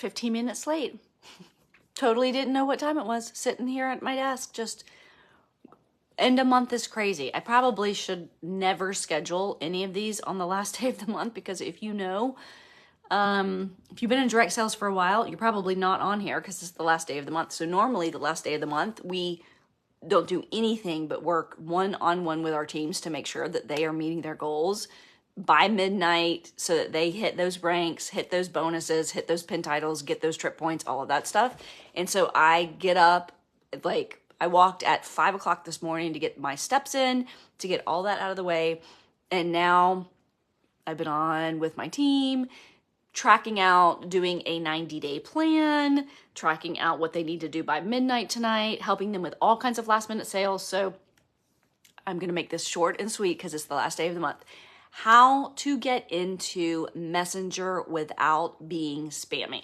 15 minutes late. Totally didn't know what time it was, sitting here at my desk. Just end of month is crazy. I probably should never schedule any of these on the last day of the month, because if you know, if you've been in direct sales for a while, you're probably not on here because it's the last day of the month. So normally the last day of the month, we don't do anything but work one-on-one with our teams to make sure that they are meeting their goals by midnight, so that they hit those ranks, hit those bonuses, hit those pin titles, get those trip points, all of that stuff. And so I get up, like I walked at 5 o'clock this morning to get my steps in, to get all that out of the way. And now I've been on with my team, tracking out, doing a 90-day plan, tracking out what they need to do by midnight tonight, helping them with all kinds of last minute sales. So I'm going to make this short and sweet because it's the last day of the month. How to get into Messenger without being spammy.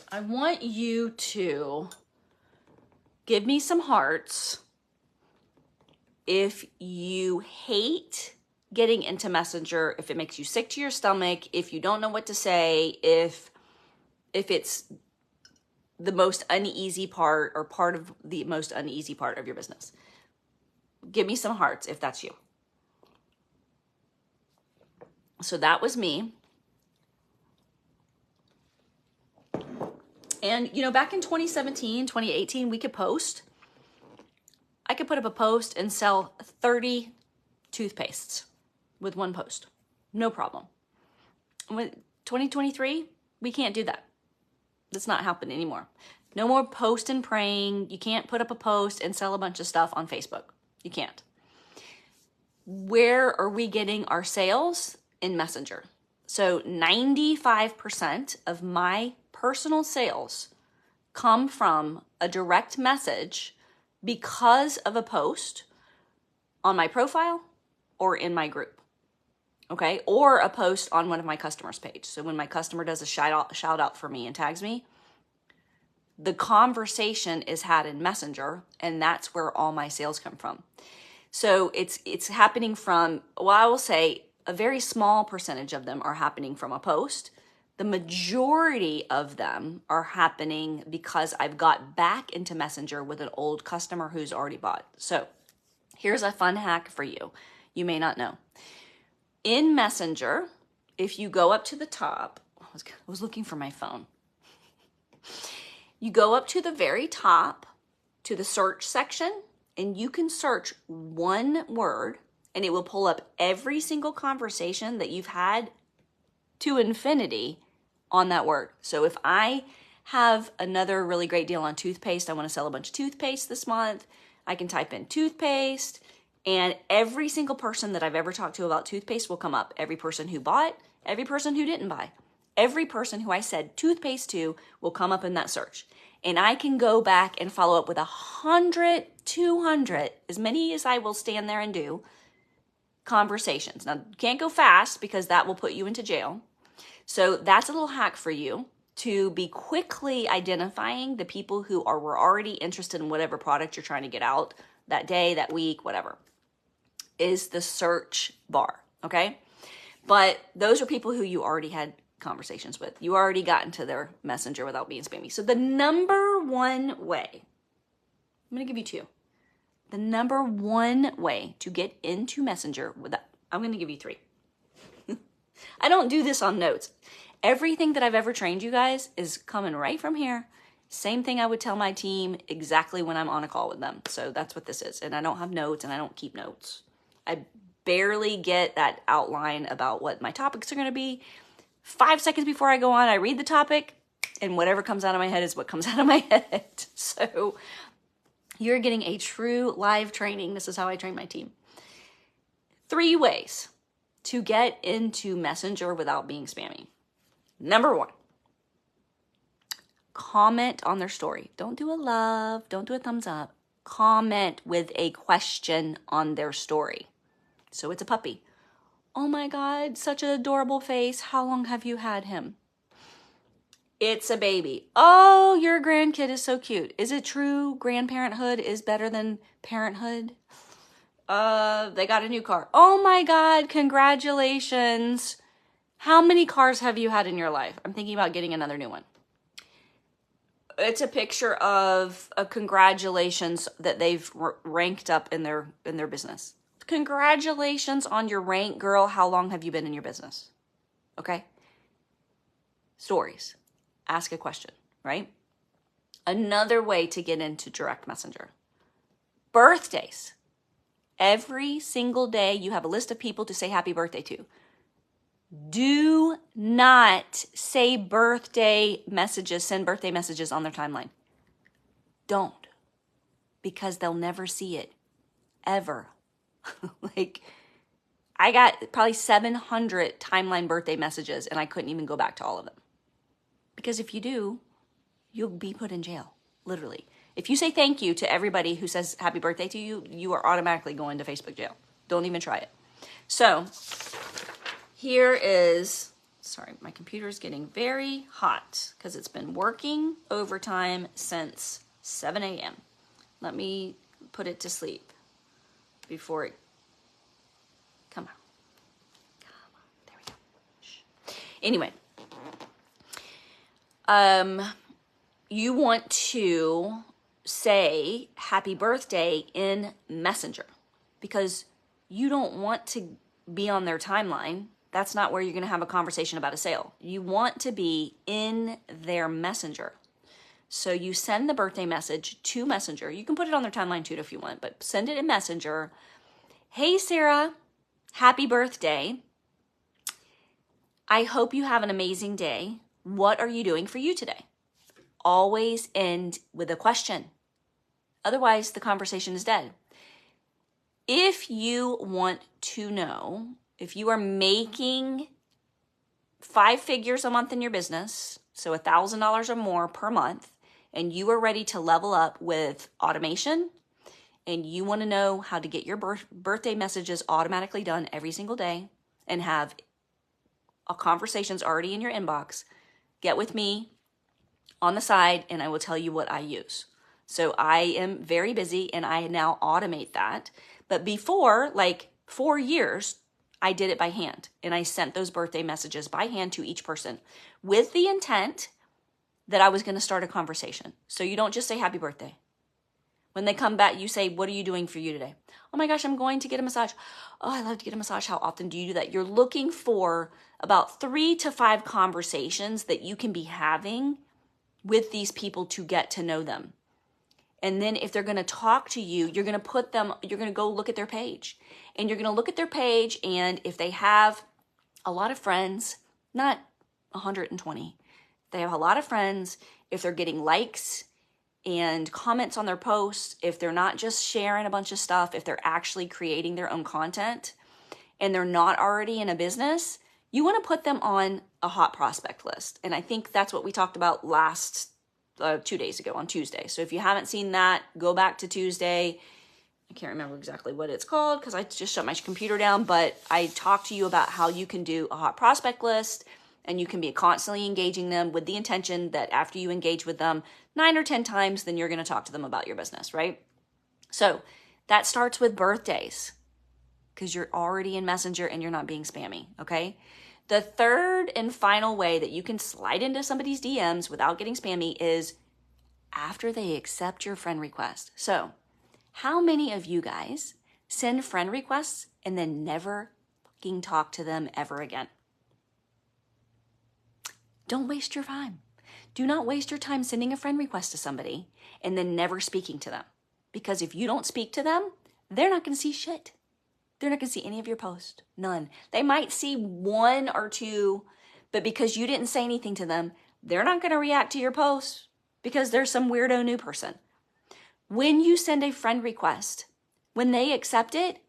I want you to give me some hearts if you hate getting into Messenger, if it makes you sick to your stomach, if you don't know what to say, if it's the most uneasy part or part of the most uneasy part of your business. Give me some hearts if that's you. So that was me. And, you know, back in 2017, 2018, we could post. I could put up a post and sell 30 toothpastes with one post. No problem. With 2023, we can't do that. That's not happening anymore. No more post and praying. You can't put up a post and sell a bunch of stuff on Facebook. You can't. Where are we getting our sales? In Messenger. So 95% of my personal sales come from a direct message because of a post on my profile or in my group. Okay? Or a post on one of my customers' page. So when my customer does a shout out for me and tags me, the conversation is had in Messenger, and that's where all my sales come from. So it's happening from, well, I will say a very small percentage of them are happening from a post. The majority of them are happening because I've got back into Messenger with an old customer who's already bought. So here's a fun hack for you. You may not know. In Messenger, if you go up to the top, I was looking for my phone. You go up to the very top to the search section, and you can search one word, and it will pull up every single conversation that you've had to infinity on that word. So if I have another really great deal on toothpaste, I want to sell a bunch of toothpaste this month, I can type in toothpaste, and every single person that I've ever talked to about toothpaste will come up. Every person who bought, every person who didn't buy. Every person who I said toothpaste to will come up in that search. And I can go back and follow up with 100, 200, as many as I will stand there and do, conversations. Now, you can't go fast because that will put you into jail. So that's a little hack for you to be quickly identifying the people who were already interested in whatever product you're trying to get out that day, that week, whatever, is the search bar, okay? But those are people who you already had conversations with. You already got into their Messenger without being spammy. So the number one way, I'm going to give you two. The number one way to get into Messenger I'm going to give you three. I don't do this on notes. Everything that I've ever trained you guys is coming right from here. Same thing I would tell my team exactly when I'm on a call with them. So that's what this is. And I don't have notes and I don't keep notes. I barely get that outline about what my topics are going to be. 5 seconds before I go on, I read the topic, and whatever comes out of my head is what comes out of my head. So you're getting a true live training. This is how I train my team. 3 ways to get into Messenger without being spammy. Number 1, comment on their story. Don't do a love, don't do a thumbs up. Comment with a question on their story. So it's a puppy. Oh my God, such an adorable face. How long have you had him? It's a baby. Oh, your grandkid is so cute. Is it true grandparenthood is better than parenthood? They got a new car. Oh my God, congratulations. How many cars have you had in your life? I'm thinking about getting another new one. It's a picture of a congratulations that they've ranked up in their business. Congratulations on your rank, girl. How long have you been in your business? Okay. Stories. Ask a question, right? Another way to get into direct messenger. Birthdays. Every single day you have a list of people to say happy birthday to. Do not say birthday messages, send birthday messages on their timeline. Don't. Because they'll never see it. Ever. Like, I got probably 700 timeline birthday messages and I couldn't even go back to all of them. Because if you do, you'll be put in jail. Literally. If you say thank you to everybody who says happy birthday to you, you are automatically going to Facebook jail. Don't even try it. So, here is, sorry, my computer is getting very hot because it's been working overtime since 7 a.m. Let me put it to sleep before it, come on, there we go. Shh. Anyway, you want to say happy birthday in Messenger because you don't want to be on their timeline. That's not where you're going to have a conversation about a sale. You want to be in their Messenger. So you send the birthday message to Messenger. You can put it on their timeline too if you want, but send it in Messenger. Hey, Sarah, happy birthday. I hope you have an amazing day. What are you doing for you today? Always end with a question. Otherwise, the conversation is dead. If you want to know, if you are making 5 figures a month in your business, so $1,000 or more per month, and you are ready to level up with automation, and you want to know how to get your birthday messages automatically done every single day and have conversations already in your inbox, get with me on the side and I will tell you what I use. So I am very busy and I now automate that. But before, like 4 years, I did it by hand and I sent those birthday messages by hand to each person with the intent that I was going to start a conversation. So you don't just say happy birthday. When they come back, you say, what are you doing for you today? Oh my gosh, I'm going to get a massage. Oh, I love to get a massage. How often do you do that? You're looking for about 3 to 5 conversations that you can be having with these people to get to know them. And then if they're going to talk to you, you're going to go look at their page. And you're going to look at their page, and if they have a lot of friends, not 120, they have a lot of friends, if they're getting likes and comments on their posts, if they're not just sharing a bunch of stuff, if they're actually creating their own content and they're not already in a business, you want to put them on a hot prospect list. And I think that's what we talked about last 2 days ago on Tuesday. So if you haven't seen that, go back to Tuesday. I can't remember exactly what it's called because I just shut my computer down, but I talked to you about how you can do a hot prospect list and you can be constantly engaging them with the intention that after you engage with them 9 or 10 times, then you're going to talk to them about your business, right? So that starts with birthdays because you're already in Messenger and you're not being spammy, okay? The third and final way that you can slide into somebody's DMs without getting spammy is after they accept your friend request. So how many of you guys send friend requests and then never fucking talk to them ever again? Don't waste your time. Do not waste your time sending a friend request to somebody and then never speaking to them. Because if you don't speak to them, they're not going to see shit. They're not going to see any of your posts. None. They might see 1 or 2, but because you didn't say anything to them, they're not going to react to your posts because they're some weirdo new person. When you send a friend request, when they accept it,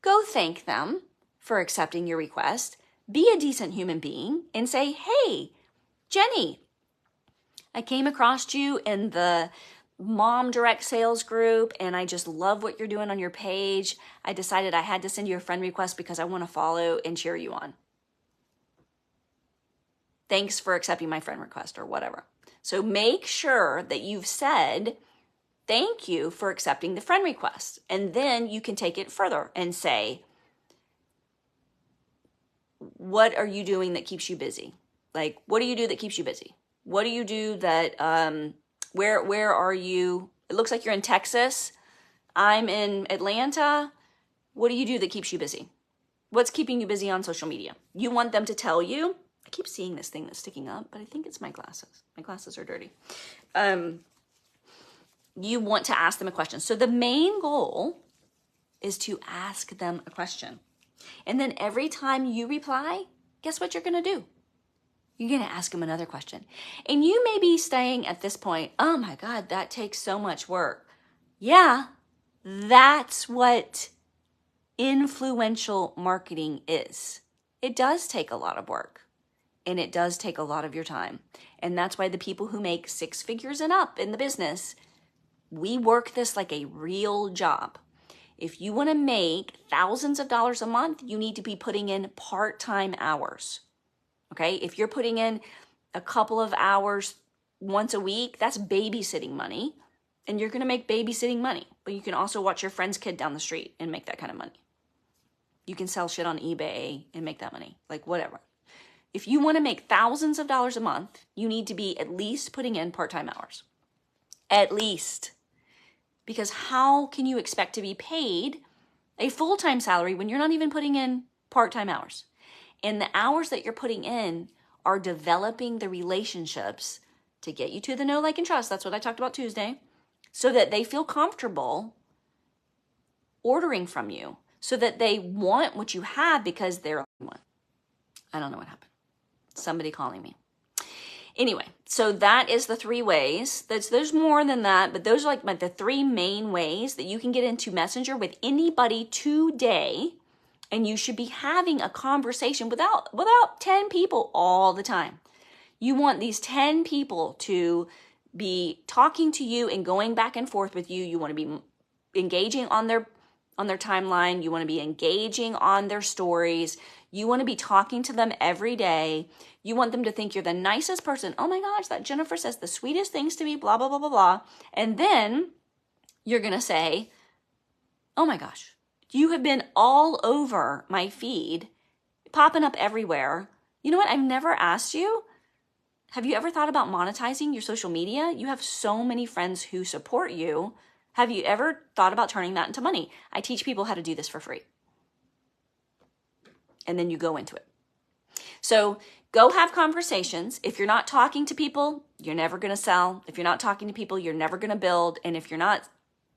go thank them for accepting your request. Be a decent human being and say, hey, Jenny, I came across you in the mom direct sales group and I just love what you're doing on your page. I decided I had to send you a friend request because I want to follow and cheer you on. Thanks for accepting my friend request or whatever. So make sure that you've said thank you for accepting the friend request. And then you can take it further and say, what are you doing that keeps you busy? Like, what do you do that keeps you busy? What do you do that, where are you? It looks like you're in Texas. I'm in Atlanta. What do you do that keeps you busy? What's keeping you busy on social media? You want them to tell you. I keep seeing this thing that's sticking up, but I think it's my glasses. My glasses are dirty. You want to ask them a question. So the main goal is to ask them a question. And then every time you reply, guess what you're going to do? You're going to ask them another question. And you may be saying at this point, oh my God, that takes so much work. Yeah, that's what influential marketing is. It does take a lot of work, and it does take a lot of your time. And that's why the people who make 6 figures and up in the business, we work this like a real job. If you want to make thousands of dollars a month, you need to be putting in part-time hours. Okay? If you're putting in a couple of hours once a week, that's babysitting money, and you're going to make babysitting money. But you can also watch your friend's kid down the street and make that kind of money. You can sell shit on eBay and make that money, like whatever. If you want to make thousands of dollars a month, you need to be at least putting in part-time hours. At least. Because how can you expect to be paid a full-time salary when you're not even putting in part-time hours? And the hours that you're putting in are developing the relationships to get you to the know, like, and trust. That's what I talked about Tuesday. So that they feel comfortable ordering from you. So that they want what you have because they're one. I don't know what happened. Somebody calling me. Anyway, so that is the 3 ways. There's more than that, but those are like the 3 main ways that you can get into Messenger with anybody today. And you should be having a conversation without 10 people all the time. You want these 10 people to be talking to you and going back and forth with you. You want to be engaging on their timeline. You want to be engaging on their stories. You want to be talking to them every day. You want them to think you're the nicest person. Oh my gosh, that Jennifer says the sweetest things to me, blah, blah, blah, blah, blah. And then you're going to say, oh my gosh, you have been all over my feed, popping up everywhere. You know what? I've never asked you. Have you ever thought about monetizing your social media? You have so many friends who support you. Have you ever thought about turning that into money? I teach people how to do this for free. And then you go into it. So go have conversations. If you're not talking to people, you're never going to sell. If you're not talking to people, you're never going to build. And if you're not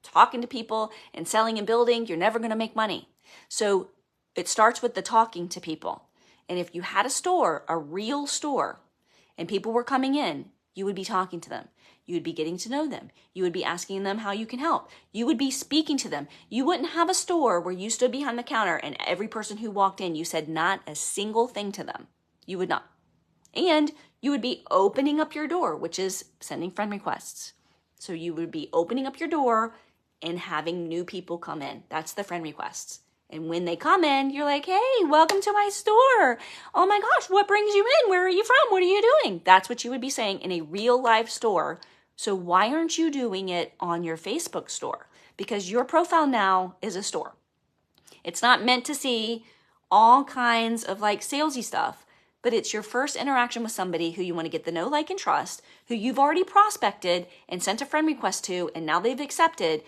talking to people and selling and building, you're never going to make money. So it starts with the talking to people. And if you had a store, a real store, and people were coming in, you would be talking to them. You would be getting to know them. You would be asking them how you can help. You would be speaking to them. You wouldn't have a store where you stood behind the counter and every person who walked in, you said not a single thing to them. You would not. And you would be opening up your door, which is sending friend requests. So you would be opening up your door and having new people come in. That's the friend requests. And when they come in, you're like, hey, welcome to my store. Oh my gosh, what brings you in? Where are you from? What are you doing? That's what you would be saying in a real live store. So why aren't you doing it on your Facebook store? Because your profile now is a store. It's not meant to see all kinds of like salesy stuff, but it's your first interaction with somebody who you want to get the know, like, and trust, who you've already prospected and sent a friend request to, and now they've accepted,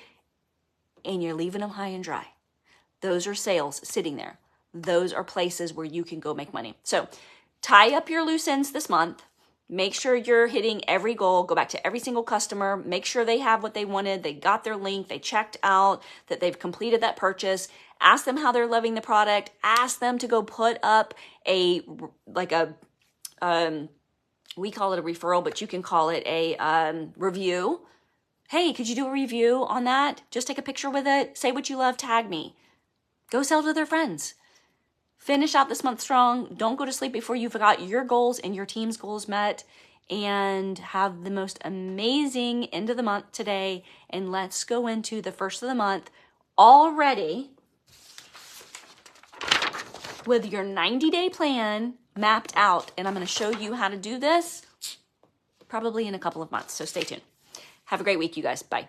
and you're leaving them high and dry. Those are sales sitting there. Those are places where you can go make money. So tie up your loose ends this month. Make sure you're hitting every goal. Go back to every single customer. Make sure they have what they wanted. They got their link. They checked out, that they've completed that purchase. Ask them how they're loving the product. Ask them to go put up we call it a referral, but you can call it a review. Hey, could you do a review on that? Just take a picture with it. Say what you love. Tag me. Go sell to their friends. Finish out this month strong. Don't go to sleep before you've got your goals and your team's goals met. And have the most amazing end of the month today. And let's go into the first of the month already with your 90-day plan mapped out. And I'm going to show you how to do this probably in a couple of months. So stay tuned. Have a great week, you guys. Bye.